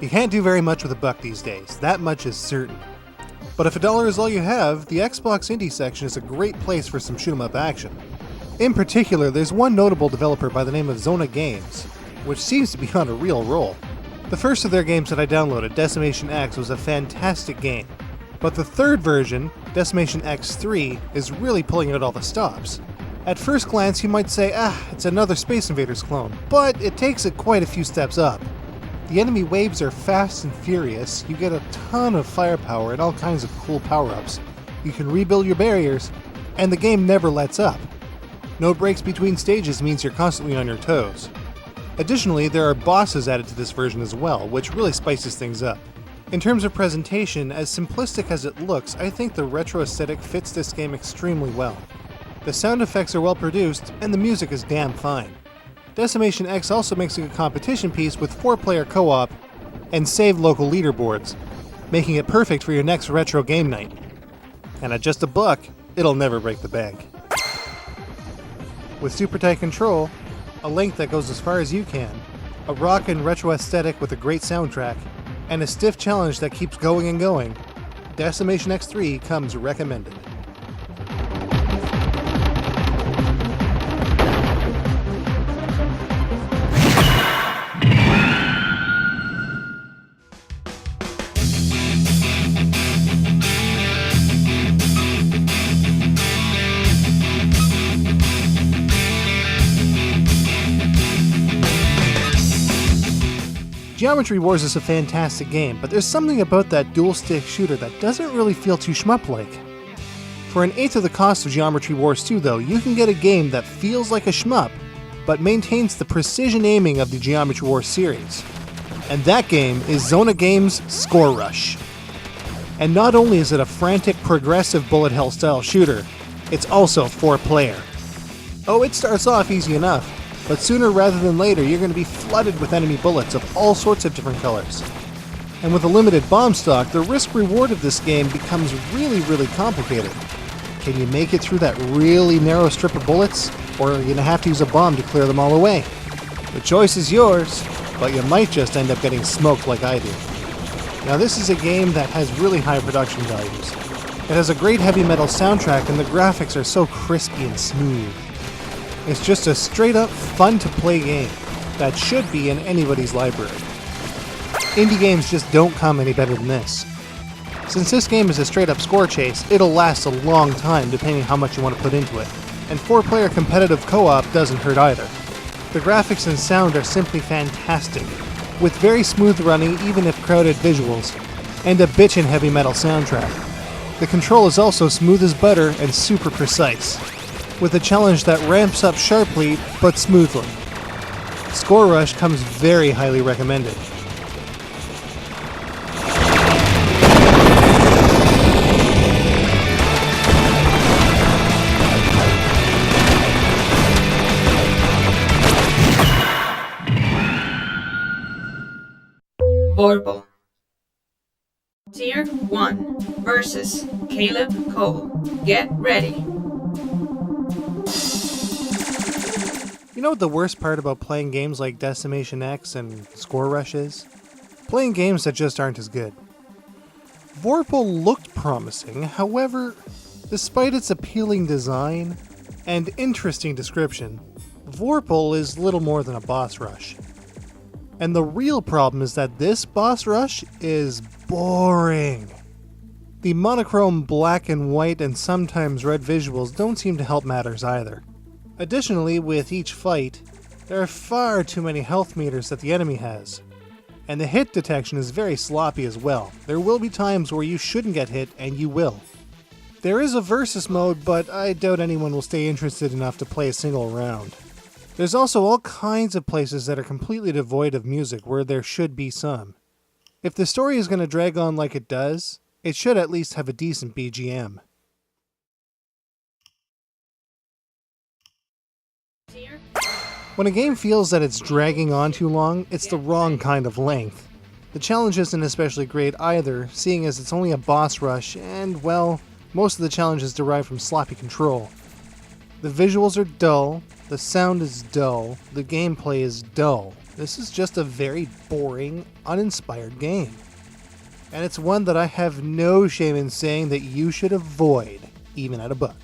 You can't do very much with a buck these days, that much is certain. But if $1 is all you have, the Xbox Indie section is a great place for some shoot-'em-up action. In particular, there's one notable developer by the name of Zona Games, which seems to be on a real roll. The first of their games that I downloaded, Decimation X, was a fantastic game. But the third version, Decimation X3, is really pulling out all the stops. At first glance, you might say, it's another Space Invaders clone, but it takes it quite a few steps up. The enemy waves are fast and furious, you get a ton of firepower and all kinds of cool power-ups. You can rebuild your barriers, and the game never lets up. No breaks between stages means you're constantly on your toes. Additionally, there are bosses added to this version as well, which really spices things up. In terms of presentation, as simplistic as it looks, I think the retro aesthetic fits this game extremely well. The sound effects are well produced, and the music is damn fine. Decimation X also makes a good competition piece with 4-player co-op and saved local leaderboards, making it perfect for your next retro game night. And at just $1, it'll never break the bank. With super tight control, a length that goes as far as you can, a rock and retro aesthetic with a great soundtrack, and a stiff challenge that keeps going and going, Decimation X3 comes recommended. Geometry Wars is a fantastic game, but there's something about that dual-stick shooter that doesn't really feel too shmup-like. For an eighth of the cost of Geometry Wars 2, though, you can get a game that feels like a shmup, but maintains the precision aiming of the Geometry Wars series. And that game is Zona Games' Score Rush. And not only is it a frantic, progressive bullet hell style shooter, it's also 4-player. Oh, it starts off easy enough, but sooner rather than later you're going to be flooded with enemy bullets of all sorts of different colors. And with a limited bomb stock, the risk-reward of this game becomes really complicated. Can you make it through that really narrow strip of bullets, or are you going to have to use a bomb to clear them all away? The choice is yours, but you might just end up getting smoked like I do. Now this is a game that has really high production values. It has a great heavy metal soundtrack and the graphics are so crispy and smooth. It's just a straight-up, fun-to-play game that should be in anybody's library. Indie games just don't come any better than this. Since this game is a straight-up score chase, it'll last a long time depending how much you want to put into it, and 4-player competitive co-op doesn't hurt either. The graphics and sound are simply fantastic, with very smooth running even if crowded visuals, and a bitchin' heavy metal soundtrack. The control is also smooth as butter and super precise, with a challenge that ramps up sharply but smoothly. Score Rush comes very highly recommended. Vorpal. Tier 1 versus Caleb Cole. Get ready. You know what the worst part about playing games like Decimation X and Score Rush is? Playing games that just aren't as good. Vorpal looked promising, however, despite its appealing design and interesting description, Vorpal is little more than a boss rush. And the real problem is that this boss rush is boring. The monochrome black and white and sometimes red visuals don't seem to help matters either. Additionally, with each fight, there are far too many health meters that the enemy has. And the hit detection is very sloppy as well. There will be times where you shouldn't get hit, and you will. There is a versus mode, but I doubt anyone will stay interested enough to play a single round. There's also all kinds of places that are completely devoid of music where there should be some. If the story is going to drag on like it does, it should at least have a decent BGM. When a game feels that it's dragging on too long, it's the wrong kind of length. The challenge isn't especially great either, seeing as it's only a boss rush, and, well, most of the challenges derive from sloppy control. The visuals are dull, the sound is dull, the gameplay is dull. This is just a very boring, uninspired game. And it's one that I have no shame in saying that you should avoid, even at a book.